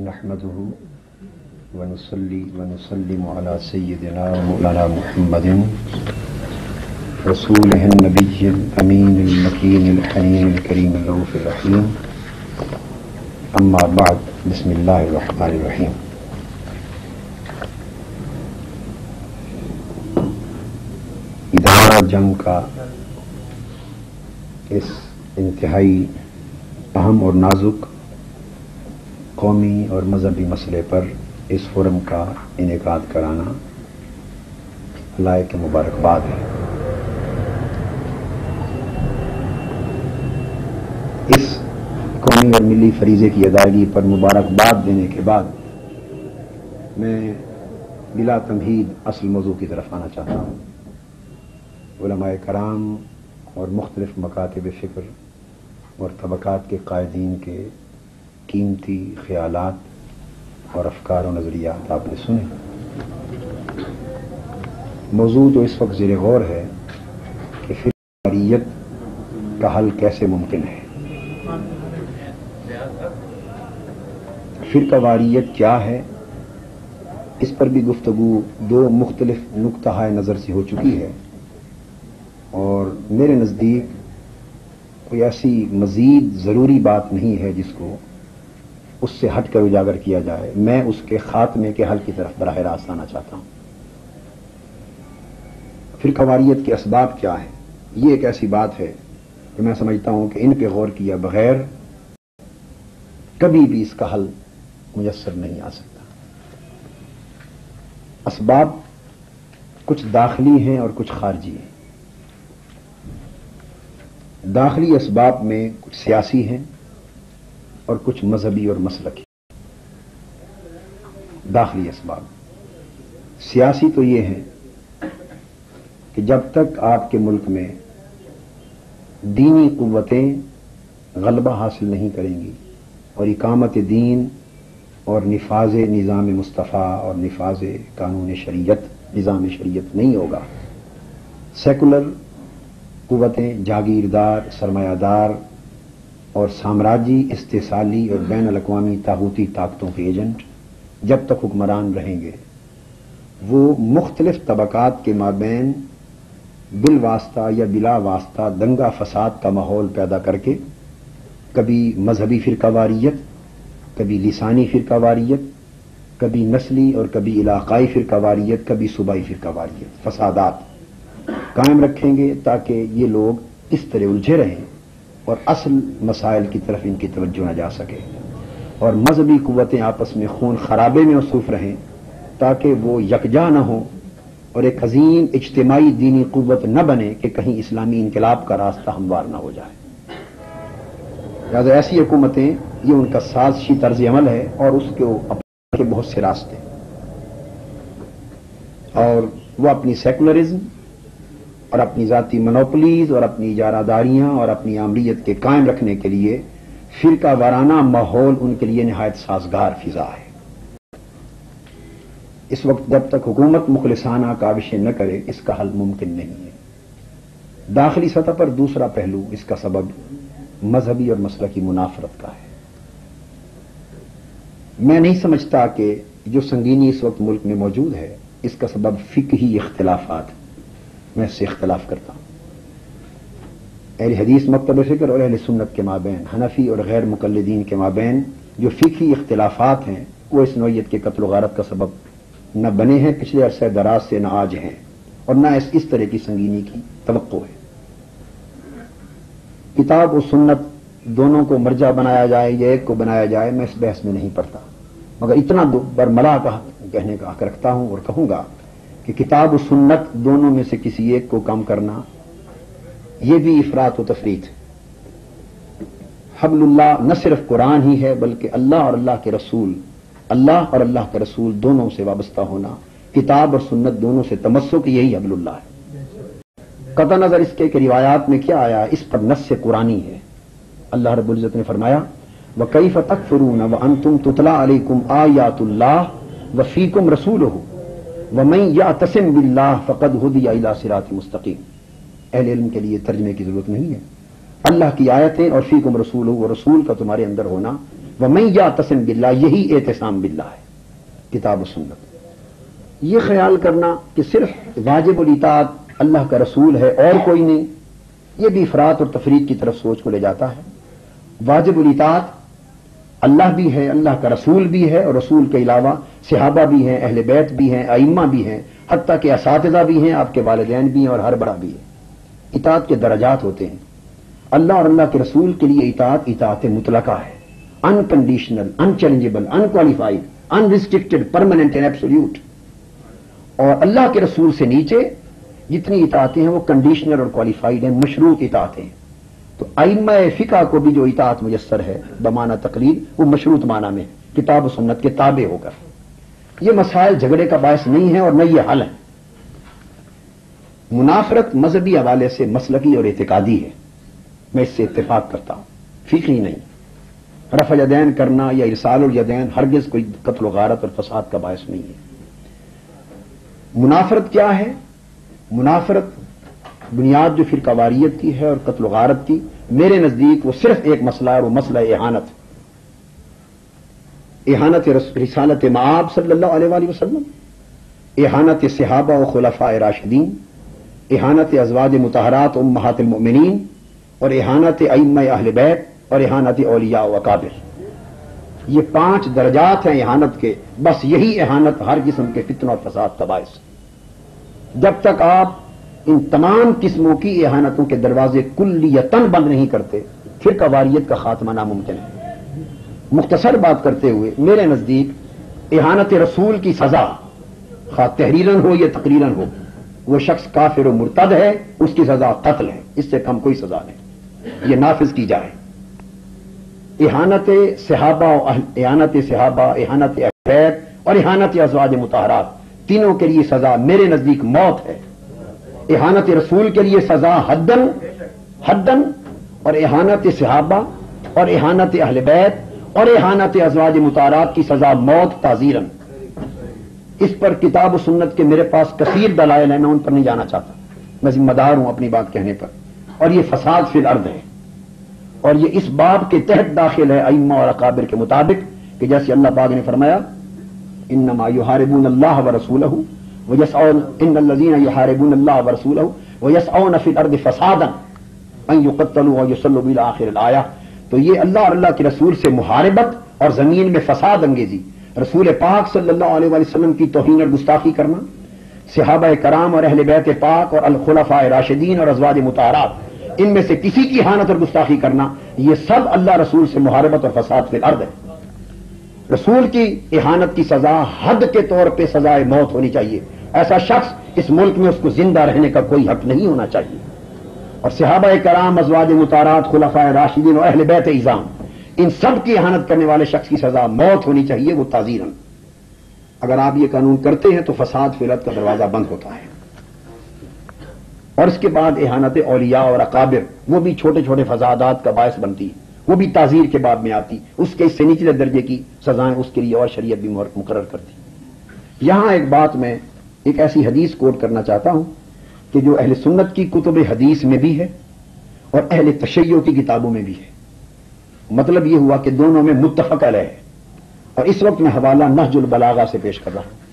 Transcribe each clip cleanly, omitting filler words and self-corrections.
نحمده ونصلي ونسلم على سيدنا مولانا محمد رسوله النبي الأمين المكين الحنين الكريم الرؤوف الرحيم. أما بعد، بسم الله الرحمن الرحيم. ادارہ جنگ کا اس انتہائی اہم اور نازک قومی اور مذہبی مسئلے پر اس فورم کا انعقاد کرانا لائق مبارکباد ہے. اس قومی اور ملی فریضے کی ادائیگی پر مبارکباد دینے کے بعد میں بلا تمہید اصل موضوع کی طرف آنا چاہتا ہوں. علماء کرام اور مختلف مکاتب فکر اور طبقات کے قائدین کے قیمتی خیالات اور افکار و نظریات آپ نے سنے. موضوع تو اس وقت زیر غور ہے کہ فرقواریت کا حل کیسے ممکن ہے. فرقواریت کیا ہے، اس پر بھی گفتگو دو مختلف نقطہ نظر سے ہو چکی ہے، اور میرے نزدیک کوئی ایسی مزید ضروری بات نہیں ہے جس کو اس سے ہٹ کر اجاگر کیا جائے. میں اس کے خاتمے کے حل کی طرف براہ راست آنا چاہتا ہوں. فرقواریت کے اسباب کیا ہیں؟ یہ ایک ایسی بات ہے کہ میں سمجھتا ہوں کہ ان پہ غور کیا بغیر کبھی بھی اس کا حل میسر نہیں آ سکتا. اسباب کچھ داخلی ہیں اور کچھ خارجی ہیں. داخلی اسباب میں کچھ سیاسی ہیں اور کچھ مذہبی اور مسلکی. داخلی اسباب سیاسی تو یہ ہیں کہ جب تک آپ کے ملک میں دینی قوتیں غلبہ حاصل نہیں کریں گی اور اقامت دین اور نفاذ نظام مصطفیٰ اور نفاذ قانون شریعت نظام شریعت نہیں ہوگا، سیکولر قوتیں جاگیردار، سرمایہ دار اور سامراجی، استحصالی اور بین الاقوامی طاغوتی طاقتوں کے ایجنٹ جب تک حکمران رہیں گے، وہ مختلف طبقات کے مابین بالواسطہ یا بلا واسطہ دنگا فساد کا ماحول پیدا کر کے کبھی مذہبی فرقہ واریت، کبھی لسانی فرقہ واریت، کبھی نسلی اور کبھی علاقائی فرقہ واریت، کبھی صوبائی فرقہ واریت، فسادات قائم رکھیں گے تاکہ یہ لوگ اس طرح الجھے رہیں اور اصل مسائل کی طرف ان کی توجہ نہ جا سکے، اور مذہبی قوتیں آپس میں خون خرابے میں مصروف رہیں تاکہ وہ یکجا نہ ہوں اور ایک عظیم اجتماعی دینی قوت نہ بنے کہ کہیں اسلامی انقلاب کا راستہ ہموار نہ ہو جائے. لہٰذا ایسی حکومتیں، یہ ان کا سازشی طرز عمل ہے اور اس کے اپنے بہت سے راستے، اور وہ اپنی سیکولرزم اور اپنی ذاتی منوپلیز اور اپنی اجارہ داریاں اور اپنی آمریت کے قائم رکھنے کے لیے فرقہ وارانہ ماحول ان کے لیے نہایت سازگار فضا ہے. اس وقت جب تک حکومت مخلصانہ کاوشیں نہ کرے اس کا حل ممکن نہیں ہے. داخلی سطح پر دوسرا پہلو اس کا سبب مذہبی اور مسلکی منافرت کا ہے. میں نہیں سمجھتا کہ جو سنگینی اس وقت ملک میں موجود ہے اس کا سبب فقہی اختلافات، میں اس سے اختلاف کرتا ہوں. اہل حدیث مکتب فکر اور اہل سنت کے مابین، حنفی اور غیر مقلدین کے مابین جو فقہی اختلافات ہیں وہ اس نوعیت کے قتل و غارت کا سبب نہ بنے ہیں پچھلے عرصہ دراز سے، نہ آج ہیں، اور نہ اس طرح کی سنگینی کی توقع ہے. کتاب و سنت دونوں کو مرجع بنایا جائے یا ایک کو بنایا جائے، میں اس بحث میں نہیں پڑتا، مگر اتنا برملا کہنے کا حق رکھتا ہوں اور کہوں گا کہ کتاب و سنت دونوں میں سے کسی ایک کو کم کرنا یہ بھی افراط و تفریط ہے. حبل اللہ نہ صرف قرآن ہی ہے بلکہ اللہ اور اللہ کے رسول، اللہ اور اللہ کے رسول دونوں سے وابستہ ہونا، کتاب اور سنت دونوں سے تمسک، یہی حبل اللہ ہے. قطع نظر اس کے کہ روایات میں کیا آیا اس پر نص قرآنی ہے. اللہ رب العزت نے فرمایا وَكَيْفَ تَكْفُرُونَ وَأَنْتُمْ تُتْلَىٰ عَلَيْكُمْ آيَاتُ اللَّهِ وَفِيكُمْ رَسُولُهُ وَمَنْ يَعْتَصِمْ بِاللَّهِ فَقَدْ هُدِيَ إِلَىٰ صِرَاطٍ مُسْتَقِيمٍ. اہل علم کے لیے ترجمے کی ضرورت نہیں ہے. اللہ کی آیتیں اور فیکم رسول و رسول کا تمہارے اندر ہونا وَمَن يَعْتَصِم بِاللَّهِ، یہی اعتصام باللہ ہے، کتاب و سنت۔ یہ خیال کرنا کہ صرف واجب الاطاعت اللہ کا رسول ہے اور کوئی نہیں، یہ بھی افراط اور تفریط کی طرف سوچ کو لے جاتا ہے۔ واجب الاطاعت اللہ بھی ہے، اللہ کا رسول بھی ہے، اور رسول کے علاوہ صحابہ بھی ہیں، اہل بیت بھی ہیں، ائمہ بھی ہیں، حتیٰ کہ اساتذہ بھی ہیں، آپ کے والدین بھی ہیں، اور ہر بڑا بھی ہے۔ اطاعت کے درجات ہوتے ہیں۔ اللہ اور اللہ کے رسول کے لیے اطاعت مطلقہ ہے، unconditional, unchallengeable, unqualified, unrestricted, permanent and absolute. اور اللہ کے رسول سے نیچے جتنی اطاعتیں ہیں وہ کنڈیشنل اور کوالیفائڈ ہیں، مشروط اطاعتیں ہیں۔ تو ائمہ فقہ کو بھی جو اطاعت میسر ہے بمعنی تقلید، وہ مشروط معنی میں کتاب و سنت کے تابع ہو کر۔ یہ مسائل جھگڑے کا باعث نہیں ہے اور نہ یہ حل ہے۔ منافرت مذہبی حوالے سے مسلکی اور اعتقادی ہے، میں اس سے اتفاق کرتا ہوں، فقہی نہیں۔ رفع یدین کرنا یا ارسال الیدین ہرگز کوئی قتل و غارت اور فساد کا باعث نہیں ہے۔ منافرت کیا ہے؟ منافرت بنیاد جو فرقہ واریت کی ہے اور قتل و غارت کی، میرے نزدیک وہ صرف ایک مسئلہ ہے، وہ مسئلہ اہانت رسالت مآب صلی اللہ علیہ وآلہ وسلم، اہانت صحابہ و خلفاء راشدین، اہانت ازواج مطہرات امہات المؤمنین، اور اہانت ائمہ اہل بیت، اور اہانت اولیاء و اکابر۔ یہ 5 درجات ہیں اہانت کے، بس یہی اہانت ہر قسم کے فتنہ اور فساد کا باعث۔ جب تک آپ ان تمام قسموں کی اہانتوں کے دروازے کلیتاً بند نہیں کرتے، فرقہ واریت کا خاتمہ ناممکن ہے۔ مختصر بات کرتے ہوئے میرے نزدیک اہانت رسول کی سزا، خواہ تحریراً ہو یا تقریراً ہو، وہ شخص کافر و مرتد ہے، اس کی سزا قتل ہے، اس سے کم کوئی سزا نہیں، یہ نافذ کی جائے۔ اہانت صحابہ، اہانت اہل بیت اور اہانت ازواج مطہرات، تینوں کے لیے سزا میرے نزدیک موت ہے۔ اہانت رسول کے لیے سزا حدن، اور اہانت صحابہ اور اہانت اہل بیت اور اہانت ازواج مطہرات کی سزا موت تعزیراً۔ اس پر کتاب و سنت کے میرے پاس کثیر دلائل ہیں، میں ان پر نہیں جانا چاہتا، میں ذمہ دار ہوں اپنی بات کہنے پر۔ اور یہ فساد فی الارض ہے، اور یہ اس باب کے تحت داخل ہے ائمہ اور اکابر کے مطابق کہ جیسے اللہ پاک نے فرمایا انما یحاربون اللہ ورسولہ ویسعون ان الذین یحاربون اللہ ورسولہ ویسعون فی الارض فسادا ان یقتلوا ویصلوا الى آخر الآیہ۔ تو یہ اللہ اور اللہ کے رسول سے محاربت اور زمین میں فساد انگیزی، رسول پاک صلی اللہ علیہ وآلہ وسلم کی توہین اور گستاخی کرنا، صحابہ کرام اور اہل بیت پاک اور الخلفاء راشدین اور ازواج مطہرات، ان میں سے کسی کی اہانت اور گستاخی کرنا، یہ سب اللہ رسول سے محاربت اور فساد فی الارض ہے۔ رسول کی اہانت کی سزا حد کے طور پہ سزائے موت ہونی چاہیے، ایسا شخص اس ملک میں اس کو زندہ رہنے کا کوئی حق نہیں ہونا چاہیے۔ اور صحابہ کرام، ازواج مطہرات، خلفاء راشدین اور اہل بیت اعظام، ان سب کی اہانت کرنے والے شخص کی سزا موت ہونی چاہیے، وہ تعزیراً۔ اگر آپ یہ قانون کرتے ہیں تو فساد فی الارض کا دروازہ بند ہوتا ہے۔ اور اس کے بعد اہانت اولیاء اور اکابر، وہ بھی چھوٹے چھوٹے فسادات کا باعث بنتی، وہ بھی تعزیر کے باب میں آتی، اس کے اس سے نچلے درجے کی سزائیں اس کے لیے اور شریعت بھی مقرر کرتی۔ یہاں ایک بات میں ایک ایسی حدیث کوٹ کرنا چاہتا ہوں کہ جو اہل سنت کی کتب حدیث میں بھی ہے اور اہل تشیع کی کتابوں میں بھی ہے۔ مطلب یہ ہوا کہ دونوں میں متفق علیہ ہے، اور اس وقت میں حوالہ نہج البلاغہ سے پیش کر رہا ہوں۔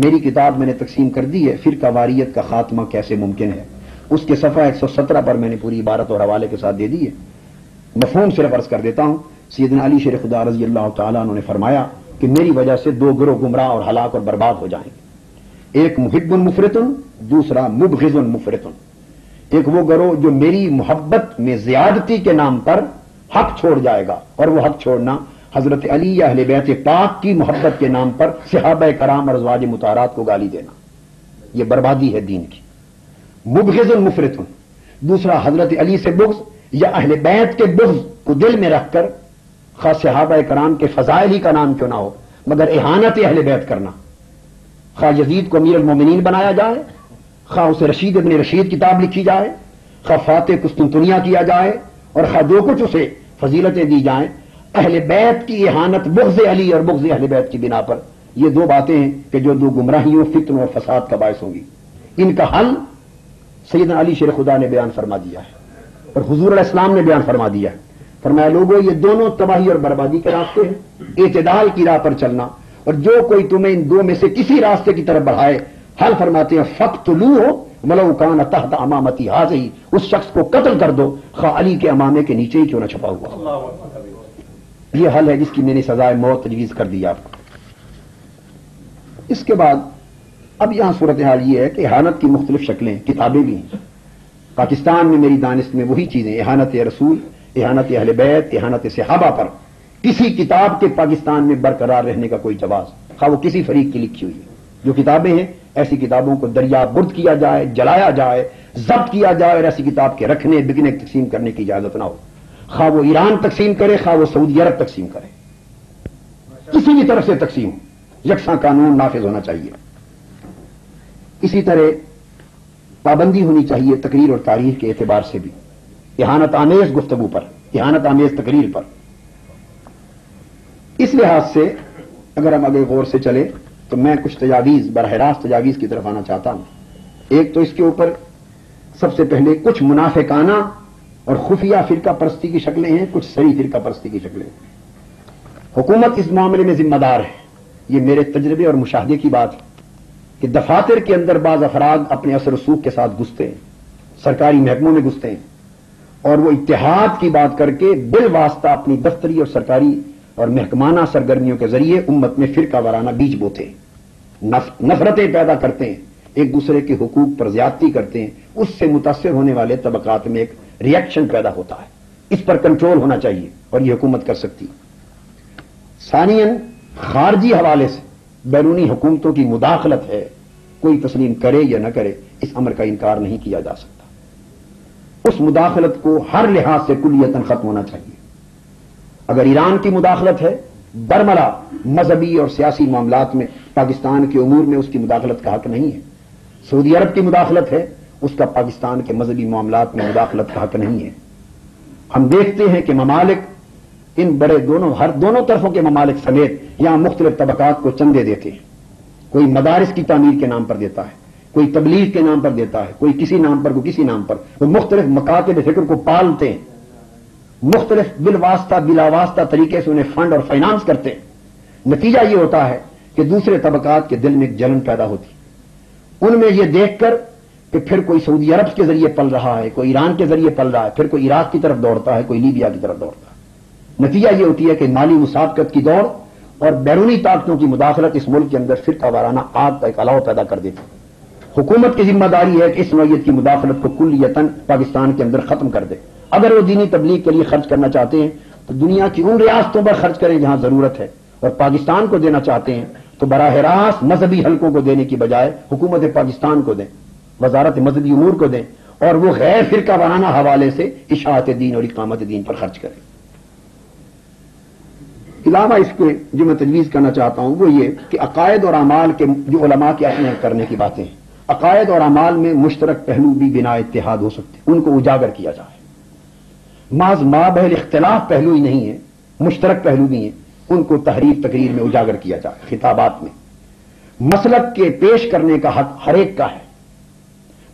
میری کتاب میں نے تقسیم کر دی ہے فرقہ واریت کا خاتمہ کیسے ممکن ہے، اس کے صفحہ 117 پر میں نے پوری عبارت اور حوالے کے ساتھ دے دی ہے۔ مفہوم صرف عرض کر دیتا ہوں۔ سیدنا علی شیر خدا رضی اللہ تعالیٰ عنہ نے فرمایا کہ میری وجہ سے 2 گروہ گمراہ اور ہلاک اور برباد ہو جائیں گے، ایک محب مفرط، دوسرا مبغض مفرط۔ ایک وہ گروہ جو میری محبت میں زیادتی کے نام پر حق چھوڑ جائے گا، اور وہ حق چھوڑنا حضرت علی یا اہل بیت پاک کی محبت کے نام پر صحابہ کرام اور ازواج مطہرات کو گالی دینا، یہ بربادی ہے دین کی۔ مبغض مفرط، دوسرا حضرت علی سے بغض یا اہل بیت کے بغض کو دل میں رکھ کر خاص صحابہ کرام کے فضائل ہی کا نام کیوں نہ ہو مگر اہانت اہل بیت کرنا، خواہ یزید کو امیر المومنین بنایا جائے، خواہ اسے رشید ابن رشید کتاب لکھی جائے، خواہ فاتح قسطنطنیہ کیا جائے، اور خواہ جو کچھ اسے فضیلتیں دی جائیں، اہل بیت کی اہانت بغض علی اور بغض اہل بیت کی بنا پر، یہ 2 باتیں ہیں کہ جو 2 گمراہیوں، فتن اور فساد کا باعث ہوں گی۔ ان کا حل سیدنا علی شیر خدا نے بیان فرما دیا ہے اور حضور علیہ السلام نے بیان فرما دیا ہے۔ فرمایا لوگوں یہ دونوں تباہی اور بربادی کے راستے ہیں، اعتدال کی راہ پر چلنا، اور جو کوئی تمہیں ان دو میں سے کسی راستے کی طرف بڑھائے، حل فرماتے ہیں فقتلوہ ولو کان تحت امامتی ہذہ، اس شخص کو قتل کر دو خواہ علی کے امامے کے نیچے ہی کیوں نہ چھپا ہوا۔ یہ حل ہے جس کی میں نے سزائے موت تجویز کر دی آپ کو۔ اس کے بعد اب یہاں صورتحال یہ ہے کہ اہانت کی مختلف شکلیں، کتابیں بھی ہیں پاکستان میں میری دانست میں وہی چیزیں، اہانت رسول، اہانت اہل بیت، اہانت صحابہ پر کسی کتاب کے پاکستان میں برقرار رہنے کا کوئی جواز، خواہ وہ کسی فریق کی لکھی ہوئی ہے۔ جو کتابیں ہیں ایسی کتابوں کو دریا برد کیا جائے، جلایا جائے، ضبط کیا جائے، اور ایسی کتاب کے رکھنے، بکنے، تقسیم کرنے کی اجازت نہ ہو، خواہ وہ ایران تقسیم کرے، خواہ وہ سعودی عرب تقسیم کرے، کسی بھی طرف سے تقسیم ہو، یکساں قانون نافذ ہونا چاہیے۔ اسی طرح پابندی ہونی چاہیے تقریر اور تاریخ کے اعتبار سے بھی، اہانت آمیز گفتگو پر، اہانت آمیز تقریر پر۔ اس لحاظ سے اگر ہم آگے غور سے چلیں تو میں کچھ تجاویز، براہ راست تجاویز کی طرف آنا چاہتا ہوں۔ ایک تو اس کے اوپر سب سے پہلے کچھ منافقانہ اور خفیہ فرقہ پرستی کی شکلیں ہیں، کچھ صریح فرقہ پرستی کی شکلیں ہیں۔ حکومت اس معاملے میں ذمہ دار ہے، یہ میرے تجربے اور مشاہدے کی بات ہے کہ دفاتر کے اندر بعض افراد اپنے اثر رسوخ کے ساتھ گھستے ہیں، سرکاری محکموں میں گھستے ہیں، اور وہ اتحاد کی بات کر کے بالواسطہ اپنی دفتری اور سرکاری اور محکمانہ سرگرمیوں کے ذریعے امت میں فرقہ وارانہ بیج بوتے ہیں، نفرتیں پیدا کرتے ہیں، ایک دوسرے کے حقوق پر زیادتی کرتے ہیں، اس سے متاثر ہونے والے طبقات میں ایک ریئیکشن پیدا ہوتا ہے۔ اس پر کنٹرول ہونا چاہیے اور یہ حکومت کر سکتی۔ ثانیاً خارجی حوالے سے بیرونی حکومتوں کی مداخلت ہے، کوئی تسلیم کرے یا نہ کرے اس امر کا انکار نہیں کیا جا سکتا۔ اس مداخلت کو ہر لحاظ سے کلیتاً ختم ہونا چاہیے۔ اگر ایران کی مداخلت ہے برملا مذہبی اور سیاسی معاملات میں، پاکستان کے امور میں اس کی مداخلت کا حق نہیں ہے۔ سعودی عرب کی مداخلت ہے، اس کا پاکستان کے مذہبی معاملات میں مداخلت کا حق نہیں ہے۔ ہم دیکھتے ہیں کہ ممالک ان بڑے دونوں طرفوں کے ممالک سمیت یہاں مختلف طبقات کو چندے دیتے ہیں، کوئی مدارس کی تعمیر کے نام پر دیتا ہے، کوئی تبلیغ کے نام پر دیتا ہے، کوئی کسی نام پر، کوئی کسی نام پر، وہ مختلف مکاتب فکر کو پالتے ہیں، مختلف بالواسطہ بلاواسطہ طریقے سے انہیں فنڈ اور فائنانس کرتے ہیں۔ نتیجہ یہ ہوتا ہے کہ دوسرے طبقات کے دل میں ایک جلن پیدا ہوتی، ان میں یہ دیکھ کر کہ پھر کوئی سعودی عرب کے ذریعے پل رہا ہے، کوئی ایران کے ذریعے پل رہا ہے، پھر کوئی عراق کی طرف دوڑتا ہے، کوئی لیبیا کی طرف دوڑتا ہے۔ نتیجہ یہ ہوتی ہے کہ مالی مسابقت کی دوڑ اور بیرونی طاقتوں کی مداخلت اس ملک کے اندر فرقہ وارانہ آگ کا ایک الاؤ پیدا کر دیتی۔ حکومت کی ذمہ داری ہے کہ اس نوعیت کی مداخلت کو کلیتاً پاکستان کے اندر ختم کر دے۔ اگر وہ دینی تبلیغ کے لیے خرچ کرنا چاہتے ہیں تو دنیا کی ان ریاستوں پر خرچ کریں جہاں ضرورت ہے، اور پاکستان کو دینا چاہتے ہیں تو براہ راست مذہبی حلقوں کو دینے کی بجائے حکومت پاکستان کو دیں، وزارت مذہبی امور کو دیں، اور وہ غیر فرقہ وارانہ حوالے سے اشاعت دین اور اقامت دین پر خرچ کریں۔ علاوہ اس کے جو میں تجویز کرنا چاہتا ہوں وہ یہ کہ عقائد اور اعمال کے جو علماء کے اپنے کرنے کی باتیں ہیں، عقائد اور اعمال میں مشترک پہلو بھی بنا اتحاد ہو سکتے ہیں، ان کو اجاگر کیا جائے۔ محض مابحث اختلاف پہلو ہی نہیں ہے، مشترک پہلو بھی ہیں، ان کو تحریر تقریر میں اجاگر کیا جائے۔ خطابات میں مسلک کے پیش کرنے کا حق ہر ایک کا ہے،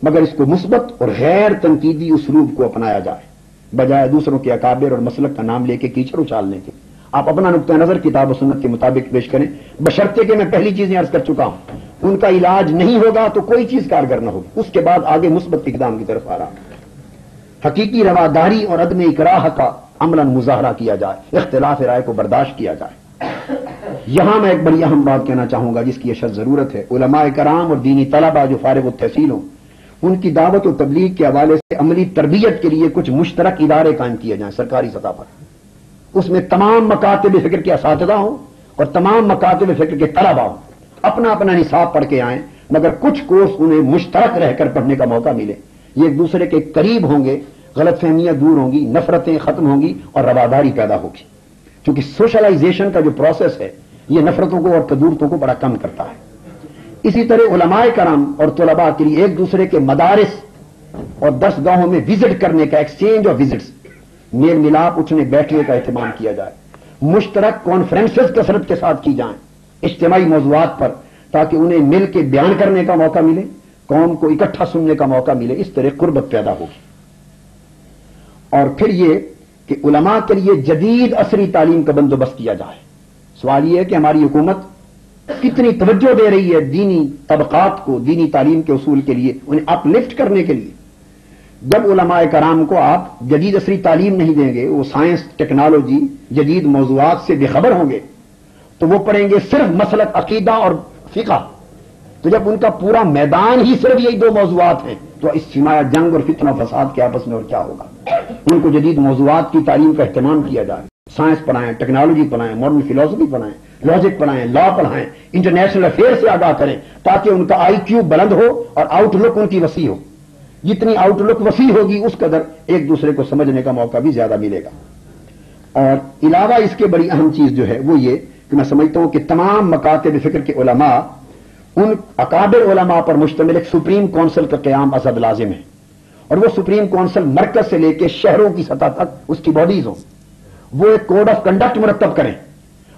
مگر اس کو مثبت اور غیر تنقیدی اسلوب کو اپنایا جائے، بجائے دوسروں کے اکابر اور مسلک کا نام لے کے کیچڑ اچھالنے کے۔ آپ اپنا نقطہ نظر کتاب و سنت کے مطابق پیش کریں، بشرطے کہ میں پہلی چیزیں عرض کر چکا ہوں، ان کا علاج نہیں ہوگا تو کوئی چیز کارگر نہ ہوگی۔ اس کے بعد آگے مثبت اقدام کی طرف آ رہا، حقیقی رواداری اور عدم اکراہ کا عملاً مظاہرہ کیا جائے، اختلاف رائے کو برداشت کیا جائے۔ یہاں میں ایک بڑی اہم بات کہنا چاہوں گا جس کی اشد ضرورت ہے، علماء کرام اور دینی طلبہ جو فارغ التحصیل ہوں، ان کی دعوت و تبلیغ کے حوالے سے عملی تربیت کے لیے کچھ مشترک ادارے قائم کیے جائیں سرکاری سطح پر۔ اس میں تمام مکاتب فکر کے اساتذہ ہوں اور تمام مکاتب فکر کے طلبہ ہوں، اپنا اپنا نصاب پڑھ کے آئیں، مگر کچھ کورس انہیں مشترک رہ کر پڑھنے کا موقع ملے، یہ ایک دوسرے کے قریب ہوں گے، غلط فہمیاں دور ہوں گی، نفرتیں ختم ہوں گی اور رواداری پیدا ہوگی، کیونکہ سوشلائزیشن کا جو پروسیس ہے یہ نفرتوں کو اور تدورتوں کو بڑا کم کرتا ہے۔ اسی طرح علماء کرام اور طلباء کے لیے ایک دوسرے کے مدارس اور درس گاہوں میں وزٹ کرنے کا، ایکسچینج آف وزٹس، میل ملاپ، اٹھنے بیٹھنے کا اہتمام کیا جائے، مشترک کانفرنسز کثرت کے ساتھ کی جائیں اجتماعی موضوعات پر، تاکہ انہیں مل کے بیان کرنے کا موقع ملے، قوم کو اکٹھا سننے کا موقع ملے، اس طرح قربت پیدا ہوگی۔ اور پھر یہ کہ علماء کے لیے جدید عصری تعلیم کا بندوبست کیا جائے. سوال یہ ہے کہ ہماری حکومت کتنی توجہ دے رہی ہے دینی طبقات کو دینی تعلیم کے اصول کے لیے, انہیں اپ لفٹ کرنے کے لیے. جب علماء کرام کو آپ جدید عصری تعلیم نہیں دیں گے, وہ سائنس ٹیکنالوجی جدید موضوعات سے بے خبر ہوں گے, تو وہ پڑھیں گے صرف مسلک عقیدہ اور فقہ. تو جب ان کا پورا میدان ہی صرف یہی دو موضوعات ہیں, تو اس سمایا جنگ اور فتنہ و فساد کے آپس میں اور کیا ہوگا. ان کو جدید موضوعات کی تعلیم کا اہتمام کیا جائے, سائنس پڑھائیں, ٹیکنالوجی پڑھائیں, ماڈرن فلاسفی پڑھائیں, لاجک پڑھائیں, لا پڑھائیں, انٹرنیشنل افیئر سے آگاہ کریں, تاکہ ان کا آئی کیو بلند ہو اور آؤٹ لک ان کی وسیع ہو. جتنی آؤٹ لک وسیع ہوگی اس قدر ایک دوسرے کو سمجھنے کا موقع بھی زیادہ ملے گا. اور علاوہ اس کے بڑی اہم چیز جو ہے وہ یہ کہ میں سمجھتا ہوں کہ تمام مکاتب فکر کے علماء, ان اکابر علماء پر مشتمل ایک سپریم کونسل کا قیام ازحد لازم ہے. اور وہ سپریم کونسل مرکز سے لے کے شہروں کی سطح تک اس کی باڈیز ہوں. وہ ایک کوڈ آف کنڈکٹ مرتب کریں,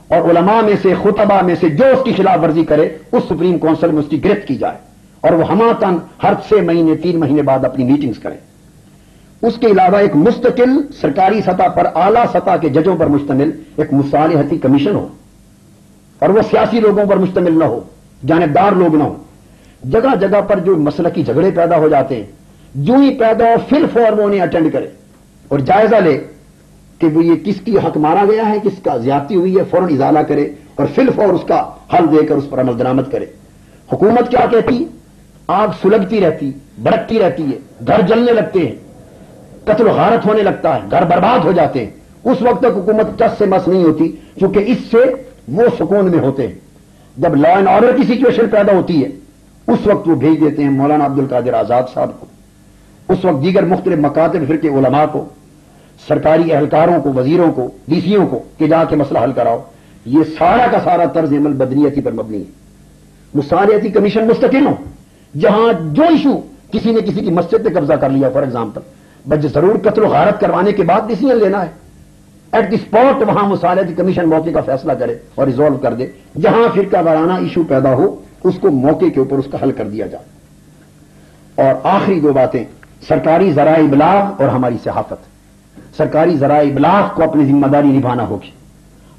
اور علماء میں سے, خطبہ میں سے جو اس کی خلاف ورزی کرے اس سپریم کونسل میں اس کی گرفت کی جائے, اور وہ ہماتن ہر 6 مہینے 3 مہینے بعد اپنی میٹنگز کریں. اس کے علاوہ ایک مستقل سرکاری سطح پر اعلیٰ سطح کے ججوں پر مشتمل ایک مصالحتی کمیشن ہو, اور وہ سیاسی لوگوں پر مشتمل نہ ہو, جانبدار لوگ نہ ہو. جگہ جگہ پر جو مسلکی جھگڑے پیدا ہو جاتے ہیں, جو ہی پیدا ہو فل فور وہ انہیں اٹینڈ کرے اور جائزہ لے کہ وہ یہ کس کی حق مارا گیا ہے, کس کا زیادتی ہوئی ہے, فوراً ازالہ کرے اور فل فور اس کا حل دے کر اس پر عمل درآمد کرے. حکومت کیا کہتی, آگ سلگتی رہتی, بھڑکتی رہتی ہے, گھر جلنے لگتے ہیں, قتل و غارت ہونے لگتا ہے, گھر برباد ہو جاتے ہیں. اس وقت تک حکومت ٹس سے مس نہیں ہوتی, کیونکہ اس سے وہ سکون میں ہوتے ہیں. جب لا اینڈ آرڈر کی سچویشن پیدا ہوتی ہے اس وقت وہ بھیج دیتے ہیں مولانا عبد القادر آزاد صاحب کو, اس وقت دیگر مختلف مکاتب فرقے علماء کو, سرکاری اہلکاروں کو, وزیروں کو, ڈی سیوں کو کہ جا کے مسئلہ حل کراؤ. یہ سارا کا سارا طرز عمل بدنیتی پر مبنی ہے. مصالحتی کمیشن مستقل ہو, جہاں جو ایشو کسی نے کسی کی مسجد پہ قبضہ کر لیا فار ایگزامپل, بس ضرور قتل و غارت کروانے کے بعد ڈیسیژن لینا ہے. ایٹ دی اسپاٹ وہاں مصالحتی کمیشن موقع کا فیصلہ کرے اور ریزالو کر دے. جہاں فرقہ وارانہ ایشو پیدا ہو اس کو موقع کے اوپر اس کا حل کر دیا جائے. اور آخری 2 باتیں, سرکاری ذرائع ابلاغ اور ہماری صحافت. سرکاری ذرائع ابلاغ کو اپنی ذمہ داری نبھانا ہوگی.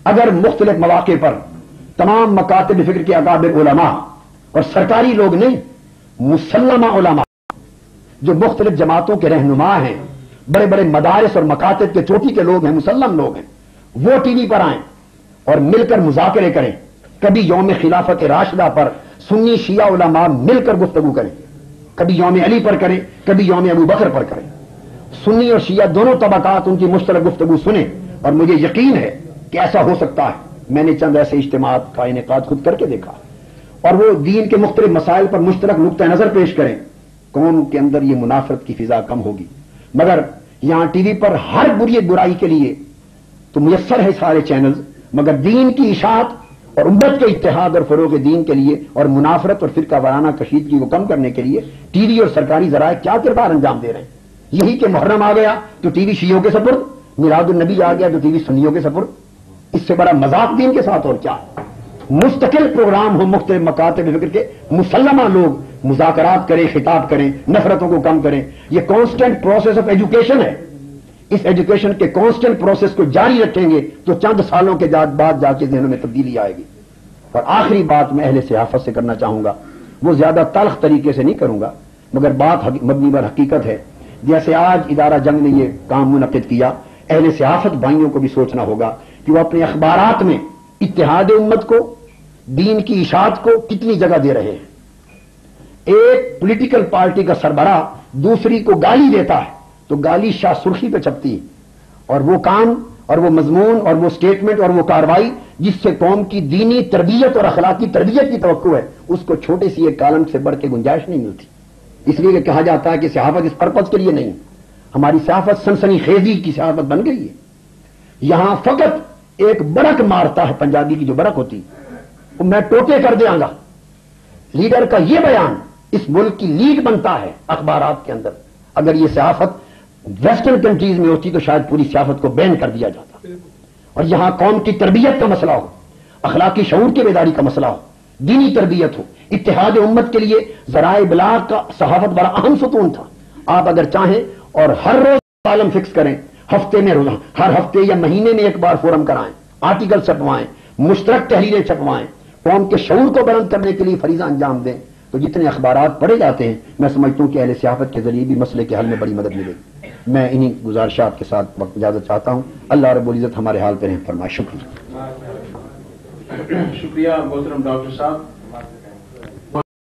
اگر مختلف مواقع پر تمام مکاتب فکر کے اکابر علماء اور سرکاری لوگ نہیں, مسلمہ علماء جو مختلف جماعتوں کے رہنما ہیں, بڑے بڑے مدارس اور مکاتب کے چوٹی کے لوگ ہیں, مسلم لوگ ہیں, وہ ٹی وی پر آئیں اور مل کر مذاکرے کریں. کبھی یوم خلافت راشدہ پر سنی شیعہ علماء مل کر گفتگو کریں, کبھی یوم علی پر کریں, کبھی یوم ابو بکر پر کریں. سنی اور شیعہ دونوں طبقات ان کی مشترک گفتگو سنیں, اور مجھے یقین ہے کہ ایسا ہو سکتا ہے. میں نے چند ایسے اجتماعات کا انعقاد خود کر کے دیکھا, اور وہ دین کے مختلف مسائل پر مشترک نقطہ نظر پیش کریں. قوم کے اندر یہ منافرت کی فضا کم ہوگی. مگر یہاں ٹی وی پر ہر برائی کے لیے تو میسر ہے سارے چینلز, مگر دین کی اشاعت اور امت کے اتحاد اور فروغ دین کے لیے اور منافرت اور فرقہ وارانہ کشیدگی کو کم کرنے کے لیے ٹی وی اور سرکاری ذرائع کیا کردار انجام دے رہے ہیں. یہی کہ محرم آ گیا تو ٹی وی شیعوں کے سپرد, میلاد النبی آ گیا تو ٹی وی سنیوں کے سپرد. اس سے بڑا مذاق دین کے ساتھ اور کیا ہے. مستقل پروگرام ہو, مختلف مکاتب فکر کے مسلمہ لوگ مذاکرات کریں, خطاب کریں, نفرتوں کو کم کریں. یہ کانسٹنٹ پروسیس آف ایجوکیشن ہے. اس ایجوکیشن کے کانسٹنٹ پروسیس کو جاری رکھیں گے تو چند سالوں کے بعد جا کے ذہنوں میں تبدیلی آئے گی. اور آخری بات میں اہل صحافت سے کرنا چاہوں گا, وہ زیادہ تلخ طریقے سے نہیں کروں گا, مگر بات مبنی بر حقیقت ہے. جیسے آج ادارہ جنگ نے یہ کام منعقد کیا, اہل صحافت بھائیوں کو بھی سوچنا ہوگا کہ وہ اپنے اخبارات میں اتحاد امت کو, دین کی اشاعت کو کتنی جگہ دے رہے ہیں. ایک پولیٹیکل پارٹی کا سربراہ دوسری کو گالی دیتا ہے تو گالی شاہ سرخی پہ چھپتی ہے, اور وہ کام اور وہ مضمون اور وہ سٹیٹمنٹ اور وہ کاروائی جس سے قوم کی دینی تربیت اور اخلاقی تربیت کی توقع ہے, اس کو چھوٹے سی ایک کالم سے بڑھ کے گنجائش نہیں ملتی. اس لیے کہ کہا جاتا ہے کہ صحافت اس پرپز کے لیے نہیں. ہماری صحافت سنسنی خیزی کی صحافت بن گئی ہے. یہاں فقط ایک برق مارتا ہے, پنجابی کی جو برق ہوتی وہ میں ٹوٹے کر دیا گا. لیڈر کا یہ بیان اس ملک کی لیڈ بنتا ہے اخبارات کے اندر. اگر یہ صحافت ویسٹرن کنٹریز میں ہوتی تو شاید پوری صحافت کو بین کر دیا جاتا. اور یہاں قوم کی تربیت کا مسئلہ ہو, اخلاقی شعور کی بیداری کا مسئلہ ہو, دینی تربیت ہو, اتحاد امت کے لیے ذرائع ابلاغ کا صحافت بڑا اہم ستون تھا. آپ اگر چاہیں اور ہر روز کالم فکس کریں, ہفتے میں روزانہ، ہر ہفتے یا مہینے میں ایک بار فورم کرائیں، آرٹیکل چھپوائیں، مشترک تحریریں چھپوائیں، قوم کے شعور کو بلند کرنے کے لیے فریضہ انجام دیں، تو جتنے اخبارات پڑھے جاتے ہیں میں سمجھتا ہوں کہ اہل صحافت کے ذریعے بھی مسئلے کے حل میں بڑی مدد ملے گی۔ میں انہی گزارشات کے ساتھ وقت اجازت چاہتا ہوں۔ اللہ رب العزت ہمارے حال پہ رحم فرمائے۔ شکریہ۔ شکریہ محترم ڈاکٹر صاحب۔